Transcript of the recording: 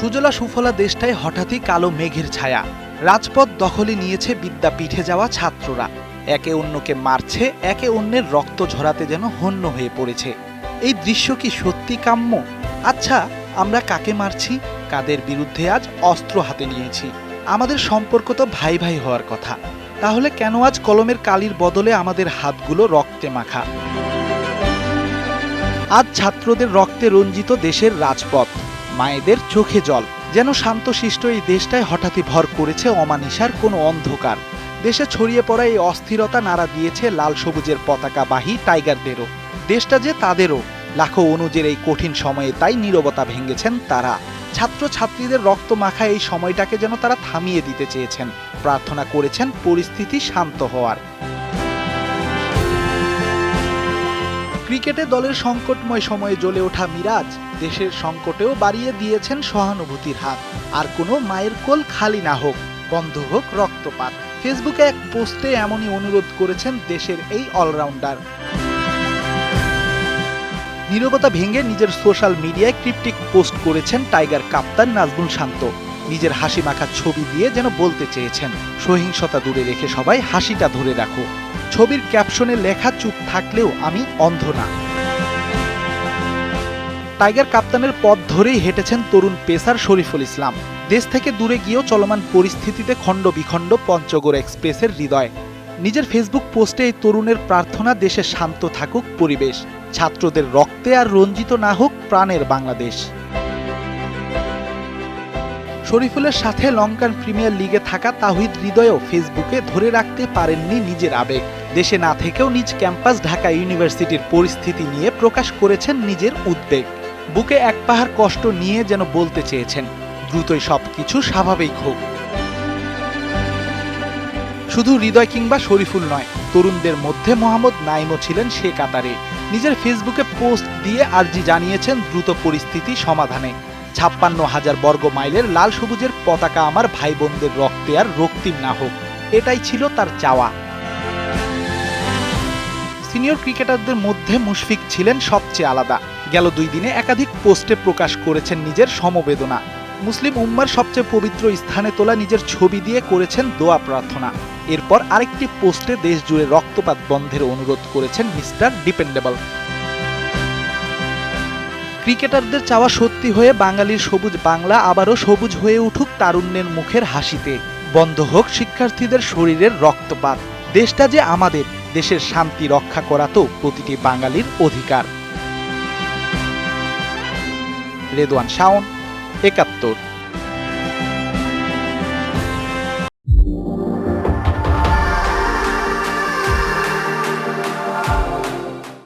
সুজলা সুফলা দেশটায় হঠাৎই কালো মেঘের ছায়া। রাজপথ দখলে নিয়েছে বিদ্যাপীঠে যাওয়া ছাত্ররা। একে অন্যকে মারছে, একে অন্যের রক্ত ঝরাতে যেন হন্য হয়ে পড়েছে। এই দৃশ্য কি সত্যি কাম্য? আচ্ছা, আমরা কাকে মারছি? কাদের বিরুদ্ধে আজ অস্ত্র হাতে নিয়েছি? আমাদের সম্পর্ক তো ভাই ভাই হওয়ার কথা। তাহলে কেন আজ কলমের কালির বদলে আমাদের হাতগুলো রক্তে মাখা? আজ ছাত্রদের রক্তে রঞ্জিত দেশের রাজপথ, মায়েদের চোখে জল। যেন শান্তশিষ্ট এই দেশটায় হঠাৎই ভর করেছে অমানিসার কোনো অন্ধকার। দেশে ছড়িয়ে পড়া এই অস্থিরতা নাড়া দিয়েছে লাল সবুজের পতাকাবাহী টাইগারদেরও। দেশটা যে তাদেরও। লাখো অনুজের এই কঠিন সময়ে তাই নীরবতা ভেঙেছেন তারা। ছাত্রছাত্রীদের রক্ত মাখা এই সময়টাকে যেন তারা থামিয়ে দিতে চেয়েছেন। প্রার্থনা করেছেন পরিস্থিতি শান্ত হওয়ার। ক্রিকেটে দলের সংকটময় সময়ে জ্বলে ওঠা মিরাজ দেশের সংকটেও বাড়িয়ে দিয়েছেন সহানুভূতির হাত। আর কোনো মায়ের কোল খালি না হোক, বন্ধ হোক রক্তপাত। ফেসবুকে এক পোস্টে এমনই অনুরোধ করেছেন দেশের এই অলরাউন্ডার। নীরবতা ভেঙে নিজের সোশ্যাল মিডিয়ায় ক্রিপ্টিক পোস্ট করেছেন টাইগার কাপ্তান নাজমুল শান্ত। নিজের হাসি মাখা ছবি দিয়ে যেন বলতে চেয়েছেন, সহিংসতা দূরে রেখে সবাই হাসিটা ধরে রাখো। ছবির ক্যাপশনে লেখা, চুপ থাকলেও আমি অন্ধ না। টাইগার কাপ্তানের পথ ধরেই হেঁটেছেন তরুণ পেসার শরীফুল ইসলাম। দেশ থেকে দূরে গিয়েও চলমান পরিস্থিতিতে খণ্ড বিখণ্ড পঞ্চগড় এক্সপ্রেসের হৃদয়। নিজের ফেসবুক পোস্টে এই তরুণের প্রার্থনা, দেশে শান্ত থাকুক পরিবেশ, ছাত্রদের রক্তে আর রঞ্জিত না হোক প্রাণের বাংলাদেশ। শরীফুলের সাথে লঙ্কান প্রিমিয়ার লিগে থাকা তাওহিদ হৃদয়ও ফেসবুকে ধরে রাখতে পারেননি নিজের আবেগ। দেশে না থেকেও নিজ ক্যাম্পাস ঢাকা ইউনিভার্সিটির পরিস্থিতি নিয়ে প্রকাশ করেছেন নিজের উদ্বেগ। বুকে এক পাহাড় কষ্ট নিয়ে যেন বলতে চেয়েছেন, দ্রুতই সবকিছু স্বাভাবিক হোক। শুধু হৃদয় কিংবা শরীফুল নয়, তরুণদের মধ্যে মোহাম্মদ নাইমও ছিলেন সে কাতারে। নিজের ফেসবুকে পোস্ট দিয়ে আর্জি জানিয়েছেন দ্রুত পরিস্থিতি সমাধানে। ৫৬,০০০ বর্গ মাইলের লাল সবুজের পতাকা আমার ভাই বোনদের রক্তে আর রক্তিম না হোক, এটাই ছিল তার চাওয়া। সিনিয়র ক্রিকেটারদের মধ্যে মুশফিক ছিলেন সবচেয়ে আলাদা। গেল ২ দিনে একাধিক পোস্টে প্রকাশ করেছেন নিজের সমবেদনা। মুসলিম উম্মার সবচেয়ে পবিত্র স্থানে তোলা নিজের ছবি দিয়ে করেছেন দোয়া প্রার্থনা। এরপর আরেকটি পোস্টে দেশ জুড়ে রক্তপাত বন্ধের অনুরোধ করেছেন মিস্টার ডিপেন্ডেবল। ক্রিকেটারদের চাওয়া সত্যি হয়ে বাঙালির সবুজ বাংলা আবারও সবুজ হয়ে উঠুক তারুণ্যের মুখের হাসিতে। বন্ধ হোক শিক্ষার্থীদের শরীরের রক্তপাত। দেশটা যে আমাদের, দেশের শান্তি রক্ষা করা তো প্রতিটি বাঙালির অধিকার। রেদওয়ান শাওন, ৭১।